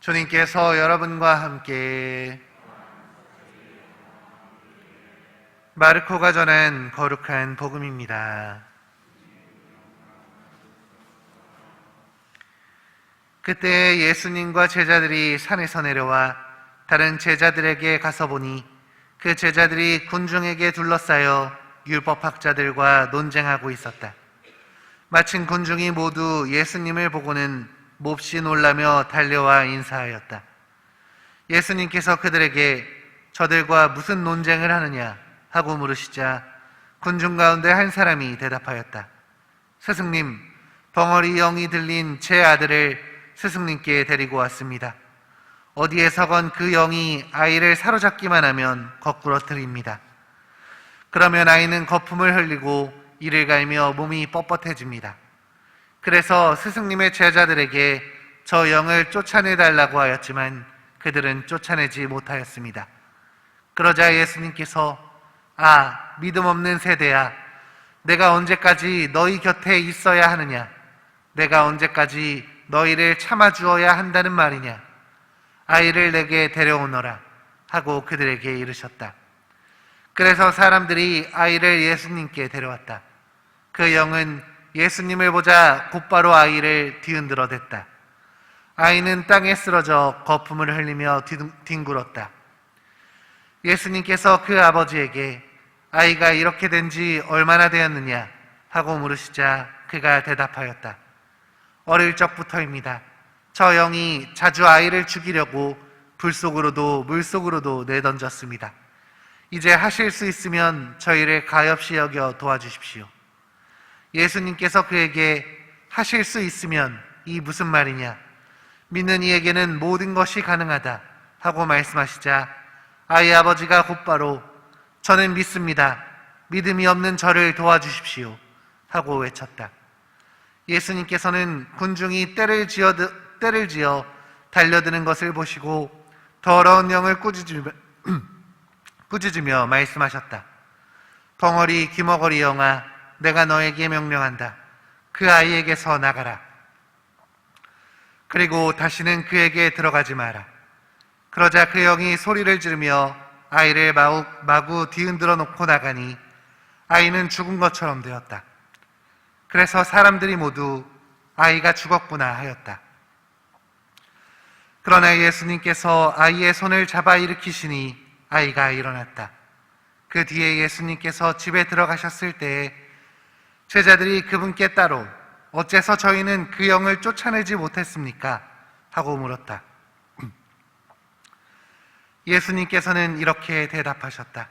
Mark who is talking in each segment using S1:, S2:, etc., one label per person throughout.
S1: 주님께서 여러분과 함께 마르코가 전한 거룩한 복음입니다. 그때 예수님과 제자들이 산에서 내려와 다른 제자들에게 가서 보니 그 제자들이 군중에게 둘러싸여 율법학자들과 논쟁하고 있었다. 마침 군중이 모두 예수님을 보고는 몹시 놀라며 달려와 인사하였다. 예수님께서 그들에게 저들과 무슨 논쟁을 하느냐 하고 물으시자 군중 가운데 한 사람이 대답하였다. 스승님, 벙어리 영이 들린 제 아들을 스승님께 데리고 왔습니다. 어디에서건 그 영이 아이를 사로잡기만 하면 거꾸로 드립니다. 그러면 아이는 거품을 흘리고 이를 갈며 몸이 뻣뻣해집니다. 그래서 스승님의 제자들에게 저 영을 쫓아내달라고 하였지만 그들은 쫓아내지 못하였습니다. 그러자 예수님께서 믿음 없는 세대야, 내가 언제까지 너희 곁에 있어야 하느냐? 내가 언제까지 너희를 참아주어야 한다는 말이냐? 아이를 내게 데려오너라 하고 그들에게 이르셨다. 그래서 사람들이 아이를 예수님께 데려왔다. 그 영은 예수님을 보자 곧바로 아이를 뒤흔들어 댔다. 아이는 땅에 쓰러져 거품을 흘리며 뒹굴었다. 예수님께서 그 아버지에게 아이가 이렇게 된 지 얼마나 되었느냐 하고 물으시자 그가 대답하였다. 어릴 적부터입니다. 저 영이 자주 아이를 죽이려고 불 속으로도 물 속으로도 내던졌습니다. 이제 하실 수 있으면 저희를 가엾이 여겨 도와주십시오. 예수님께서 그에게 하실 수 있으면 이 무슨 말이냐? 믿는 이에게는 모든 것이 가능하다 하고 말씀하시자 아이 아버지가 곧바로 저는 믿습니다. 믿음이 없는 저를 도와주십시오 하고 외쳤다. 예수님께서는 군중이 떼를 지어 달려드는 것을 보시고 더러운 영을 꾸짖으며 말씀하셨다. 벙어리 기머거리 영아, 내가 너에게 명령한다. 그 아이에게서 나가라. 그리고 다시는 그에게 들어가지 마라. 그러자 그 영이 소리를 지르며 아이를 마구 뒤흔들어 놓고 나가니 아이는 죽은 것처럼 되었다. 그래서 사람들이 모두 아이가 죽었구나 하였다. 그러나 예수님께서 아이의 손을 잡아 일으키시니 아이가 일어났다. 그 뒤에 예수님께서 집에 들어가셨을 때에 제자들이 그분께 따로 어째서 저희는 그 영을 쫓아내지 못했습니까? 하고 물었다. 예수님께서는 이렇게 대답하셨다.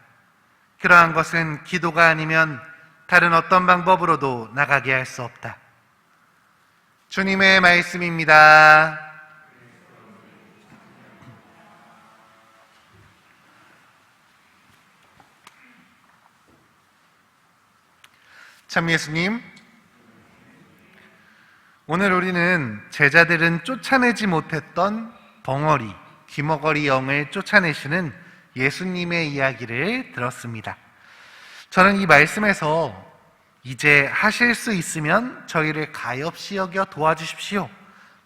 S1: 그러한 것은 기도가 아니면 다른 어떤 방법으로도 나가게 할 수 없다. 주님의 말씀입니다. 참 예수님, 오늘 우리는 제자들은 쫓아내지 못했던 벙어리, 기머거리 영을 쫓아내시는 예수님의 이야기를 들었습니다. 저는 이 말씀에서 이제 하실 수 있으면 저희를 가엾이 여겨 도와주십시오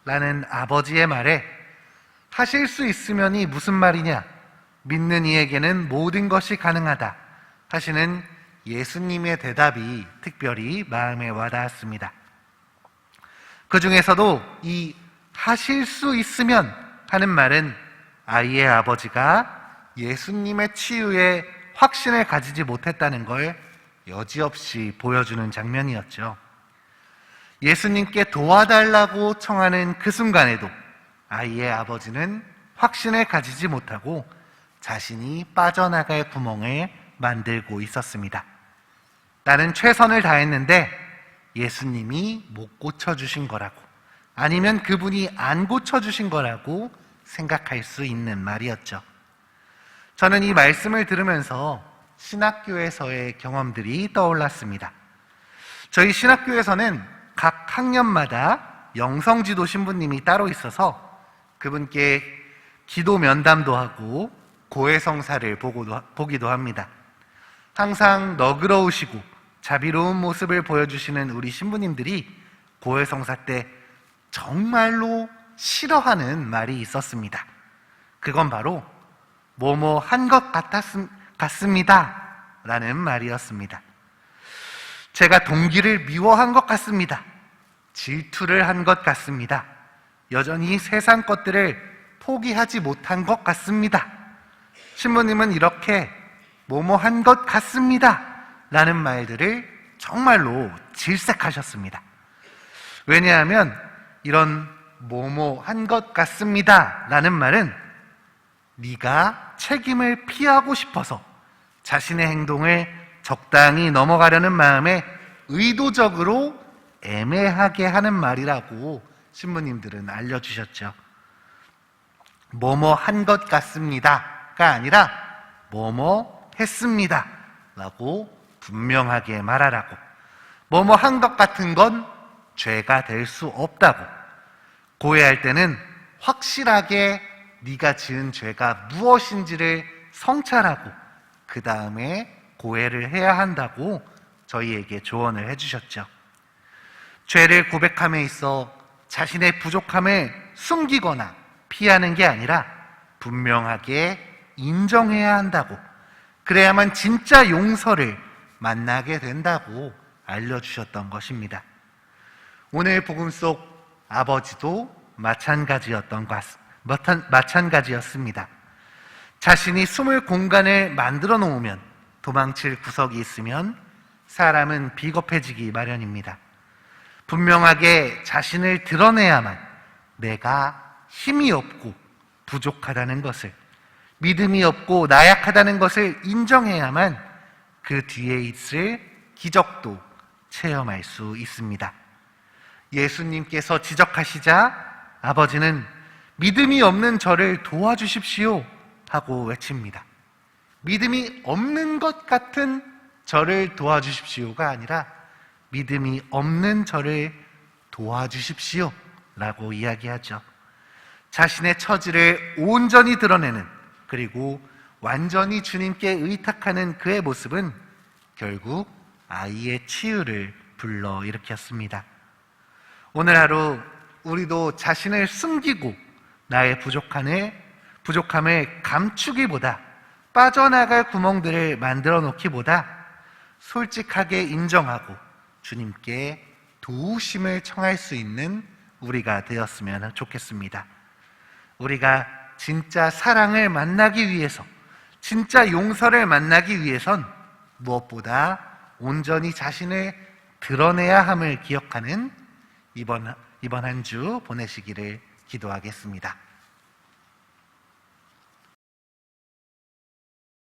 S1: 라는 아버지의 말에 하실 수 있으면이 무슨 말이냐? 믿는 이에게는 모든 것이 가능하다 하시는 예수님의 대답이 특별히 마음에 와닿았습니다. 그 중에서도 이 하실 수 있으면 하는 말은 아이의 아버지가 예수님의 치유에 확신을 가지지 못했다는 걸 여지없이 보여주는 장면이었죠. 예수님께 도와달라고 청하는 그 순간에도 아이의 아버지는 확신을 가지지 못하고 자신이 빠져나갈 구멍을 만들고 있었습니다. 나는 최선을 다했는데 예수님이 못 고쳐주신 거라고, 아니면 그분이 안 고쳐주신 거라고 생각할 수 있는 말이었죠. 저는 이 말씀을 들으면서 신학교에서의 경험들이 떠올랐습니다. 저희 신학교에서는 각 학년마다 영성지도 신부님이 따로 있어서 그분께 기도 면담도 하고 고해성사를 보기도 합니다. 항상 너그러우시고 자비로운 모습을 보여주시는 우리 신부님들이 고해성사 때 정말로 싫어하는 말이 있었습니다. 그건 바로 뭐뭐 한 것 같습니다 라는 말이었습니다. 제가 동기를 미워한 것 같습니다. 질투를 한 것 같습니다. 여전히 세상 것들을 포기하지 못한 것 같습니다. 신부님은 이렇게 뭐뭐 한 것 같습니다 라는 말들을 정말로 질색하셨습니다. 왜냐하면 이런 뭐뭐 한 것 같습니다 라는 말은 네가 책임을 피하고 싶어서 자신의 행동을 적당히 넘어가려는 마음에 의도적으로 애매하게 하는 말이라고 신부님들은 알려주셨죠. 뭐뭐 한 것 같습니다가 아니라 뭐뭐 했습니다 라고 분명하게 말하라고, 뭐뭐 한 것 같은 건 죄가 될 수 없다고, 고해할 때는 확실하게 네가 지은 죄가 무엇인지를 성찰하고 그 다음에 고해를 해야 한다고 저희에게 조언을 해주셨죠. 죄를 고백함에 있어 자신의 부족함을 숨기거나 피하는 게 아니라 분명하게 인정해야 한다고, 그래야만 진짜 용서를 만나게 된다고 알려주셨던 것입니다. 오늘 복음 속 아버지도 마찬가지였습니다. 자신이 숨을 공간을 만들어 놓으면 도망칠 구석이 있으면 사람은 비겁해지기 마련입니다. 분명하게 자신을 드러내야만 내가 힘이 없고 부족하다는 것을, 믿음이 없고 나약하다는 것을 인정해야만 그 뒤에 있을 기적도 체험할 수 있습니다. 예수님께서 지적하시자 아버지는 믿음이 없는 저를 도와주십시오 하고 외칩니다. 믿음이 없는 것 같은 저를 도와주십시오가 아니라 믿음이 없는 저를 도와주십시오 라고 이야기하죠. 자신의 처지를 온전히 드러내는, 그리고 완전히 주님께 의탁하는 그의 모습은 결국 아이의 치유를 불러일으켰습니다. 오늘 하루 우리도 자신을 숨기고 나의 부족함을 감추기보다, 빠져나갈 구멍들을 만들어 놓기보다 솔직하게 인정하고 주님께 도우심을 청할 수 있는 우리가 되었으면 좋겠습니다. 우리가 진짜 사랑을 만나기 위해서, 진짜 용서를 만나기 위해선 무엇보다 온전히 자신을 드러내야 함을 기억하는 이번 한 주 보내시기를 기도하겠습니다.